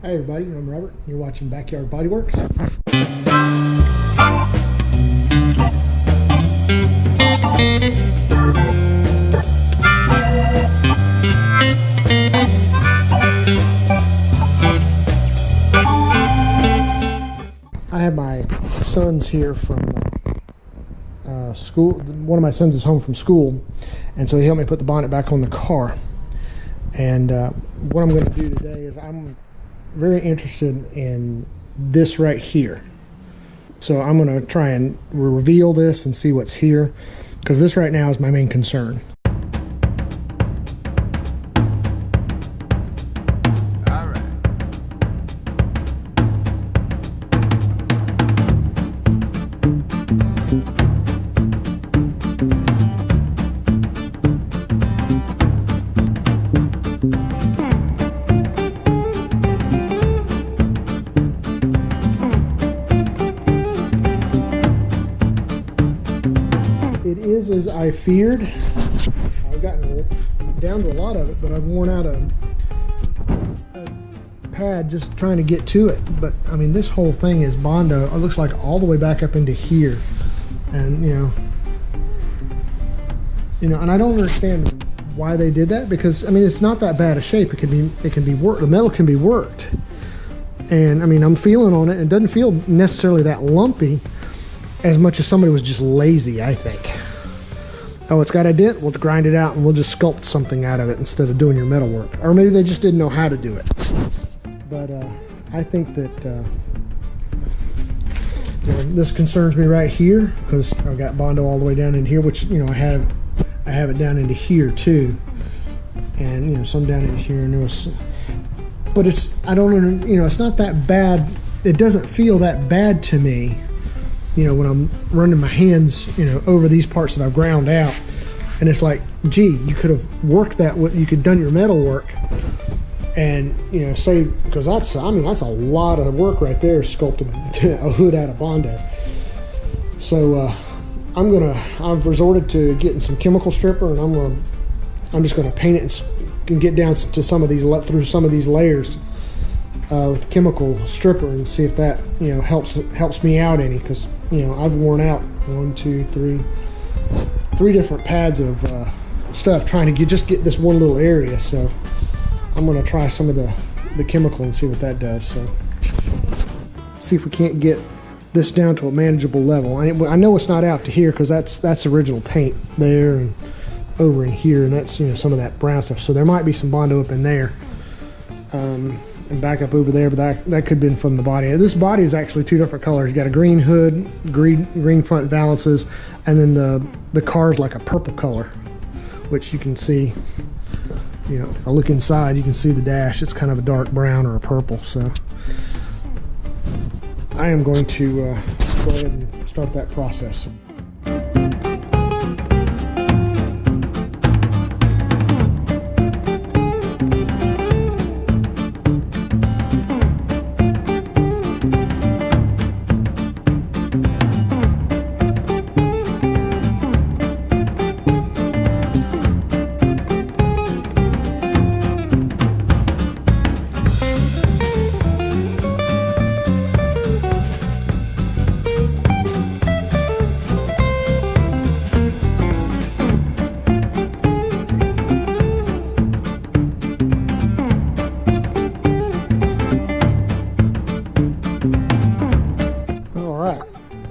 Hi everybody, I'm Robert. You're watching Backyard Bodyworks. I have my sons here from school. One of my sons is home from school, and so he helped me put the bonnet back on the car. And what I'm going to do today is I'm very interested in this right here. So I'm going to try and reveal this and see what's here, because this right now is my main concern. It is as I feared. I've gotten down to a lot of it, but I've worn out a pad just trying to get to it. But I mean, this whole thing is bondo. It looks like all the way back up into here, and you know, and I don't understand why they did that, because I mean, it's not that bad a shape. It can be worked. The metal can be worked, and I mean, I'm feeling on it. It doesn't feel necessarily that lumpy, as much as somebody was just lazy, I think. Oh, it's got a dent, we'll grind it out and we'll just sculpt something out of it instead of doing your metal work. Or maybe they just didn't know how to do it. But I think that this concerns me right here, because I've got bondo all the way down in here, which, you know, I have it down into here too. And, you know, some down into here, and there was, but it's, I don't, you know, it's not that bad. It doesn't feel that bad to me, you know, when I'm running my hands, you know, over these parts that I've ground out, and it's like, gee, you could have worked that, you could have done your metal work, and, you know, say, because that's, I mean, that's a lot of work right there, sculpting a hood out of bondo. So I've resorted to getting some chemical stripper, and I'm just gonna paint it and get down to some of these, through some of these layers with chemical stripper, and see if that, you know, helps me out any, because, you know, I've worn out 3 different pads of stuff trying to just get this one little area. So I'm going to try some of the chemical and see what that does. So see if we can't get this down to a manageable level. I know it's not out to here, because that's original paint there and over in here, and that's, you know, some of that brown stuff. So there might be some bondo up in there. And back up over there, but that could have been from the body. This body is actually 2 different colors. You got a green hood, green front valances, and then the car is like a purple color, which you can see, you know, if I look inside, you can see the dash. It's kind of a dark brown or a purple. So I am going to go ahead and start that process.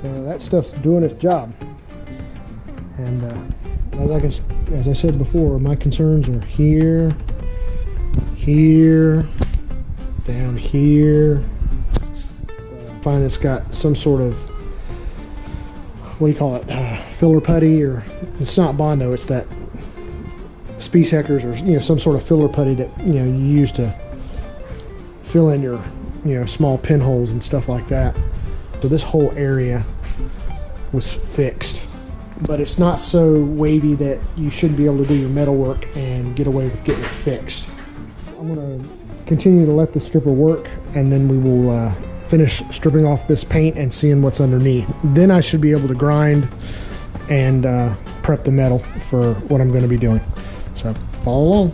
That stuff's doing its job, and as I said before, my concerns are here, down here. I find it's got some sort of, what do you call it, filler putty, or it's not bondo, it's that Spies Heckers, or, you know, some sort of filler putty that, you know, you use to fill in your, you know, small pinholes and stuff like that. So this whole area was fixed, but it's not so wavy that you should be able to do your metal work and get away with getting it fixed. I'm going to continue to let the stripper work, and then we will finish stripping off this paint and seeing what's underneath. Then I should be able to grind and prep the metal for what I'm going to be doing. So follow along.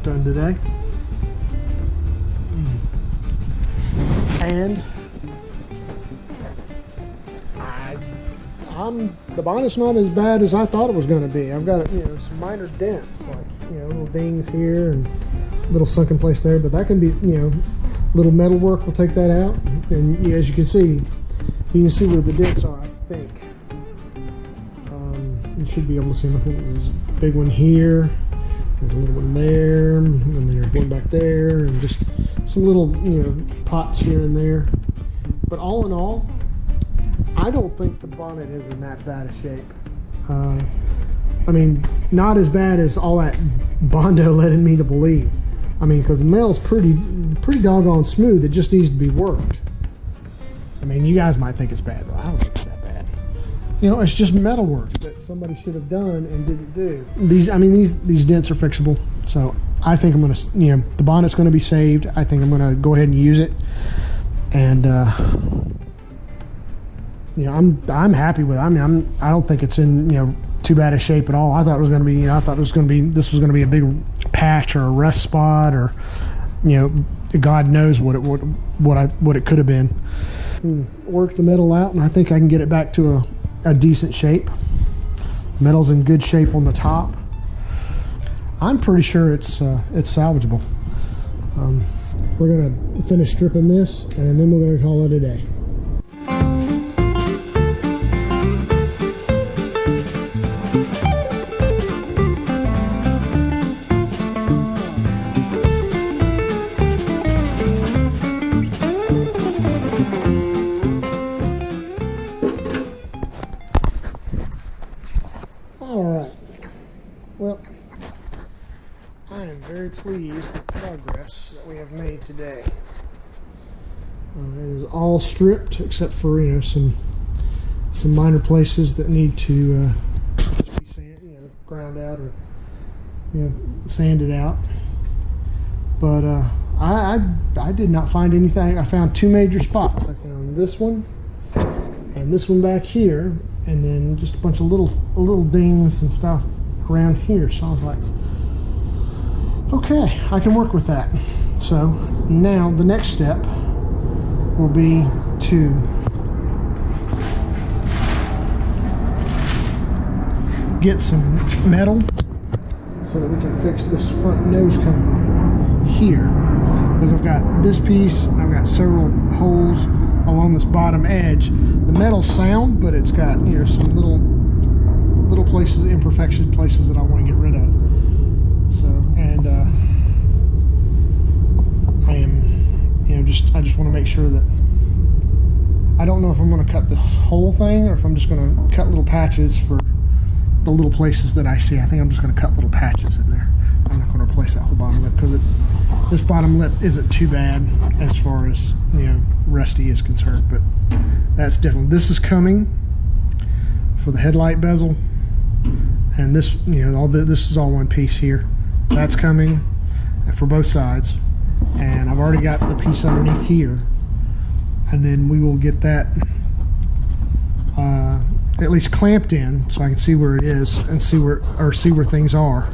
work done today. And the bonnet's not as bad as I thought it was going to be. I've got, you know, some minor dents, like, you know, little dings here and little sunken place there, but that can be, you know, little metal work will take that out. And as you can see where the dents are, I think. You should be able to see them. I think there's a big one here, there's a little one there, and then there's one back there, and just some little, you know, pots here and there. But all in all, I don't think the bonnet is in that bad a shape. I mean, not as bad as all that bondo led me to believe. I mean, because the metal's pretty doggone smooth. It just needs to be worked. I mean, you guys might think it's bad, but I don't think it's that bad. You know, it's just metal work that somebody should have done and didn't do. These dents are fixable. So I think I'm gonna, you know, the bonnet's gonna be saved. I think I'm gonna go ahead and use it. And you know, I'm happy with it. I mean, I don't think it's in, you know, too bad a shape at all. I thought it was going to be, you know, this was going to be a big patch or a rust spot, or, you know, God knows what it could have been. Work the metal out, and I think I can get it back to a decent shape. The metal's in good shape on the top. I'm pretty sure it's salvageable. We're going to finish stripping this, and then we're going to call it a day. Well, I am very pleased with the progress that we have made today. It is all stripped except for, you know, some minor places that need to just be ground out or, you know, sanded out. But I did not find anything. I found two major spots. I found this one and this one back here, and then just a bunch of little dings and stuff around here. So I was like, okay, I can work with that. So now the next step will be to get some metal so that we can fix this front nose cone here, because I've got this piece, I've got several holes along this bottom edge. The metal's sound, but it's got, you know, some little places, imperfection places that I want to get rid of. So, and I am, you know, I just want to make sure that I don't know if I'm going to cut the whole thing or if I'm just going to cut little patches for the little places that I see. I think I'm just going to cut little patches in there. I'm not going to replace that whole bottom lip, because this bottom lip isn't too bad as far as, you know, rusty is concerned, but that's different. This is coming for the headlight bezel, and this, you know, this is all one piece here. That's coming for both sides, and I've already got the piece underneath here, and then we will get that at least clamped in so I can see where it is and see where things are.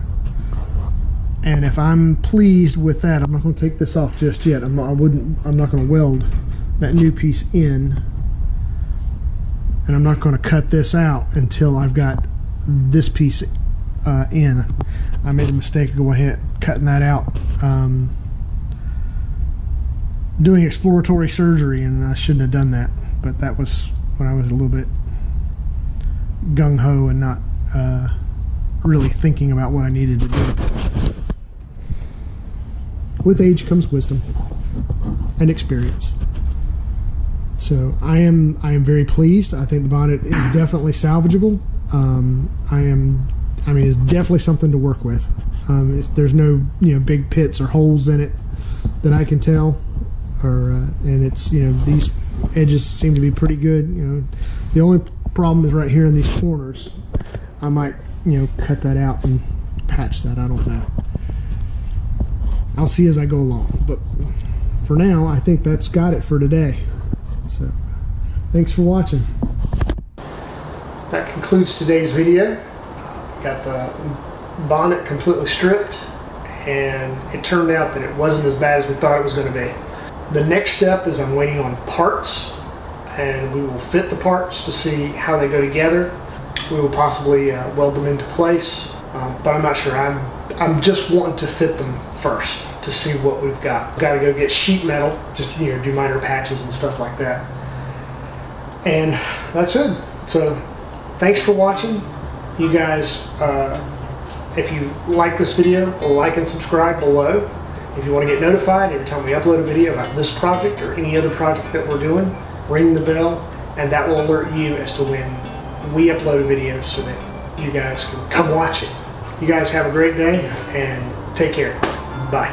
And if I'm pleased with that, I'm not going to take this off just yet. I'm not going to weld that new piece in, and I'm not going to cut this out until I've got this piece in. I made a mistake of going ahead cutting that out, doing exploratory surgery, and I shouldn't have done that. But that was when I was a little bit gung-ho and not really thinking about what I needed to do. With age comes wisdom and experience. So I am very pleased. I think the bonnet is definitely salvageable. I mean, it's definitely something to work with. There's no, you know, big pits or holes in it that I can tell, or and it's, you know, these edges seem to be pretty good. You know, the only problem is right here in these corners. I might, you know, cut that out and patch that. I don't know. I'll see as I go along, but for now, I think that's got it for today. So, thanks for watching. That concludes today's video. Got the bonnet completely stripped, and it turned out that it wasn't as bad as we thought it was going to be. The next step is I'm waiting on parts, and we will fit the parts to see how they go together. We will possibly weld them into place, but I'm not sure. I'm just wanting to fit them first to see what we've got. Got to go get sheet metal, just do minor patches and stuff like that. And that's it. So thanks for watching. You guys, if you like this video, like and subscribe below. If you want to get notified every time we upload a video about this project or any other project that we're doing, ring the bell, and that will alert you as to when we upload a video so that you guys can come watch it. You guys have a great day and take care. Bye.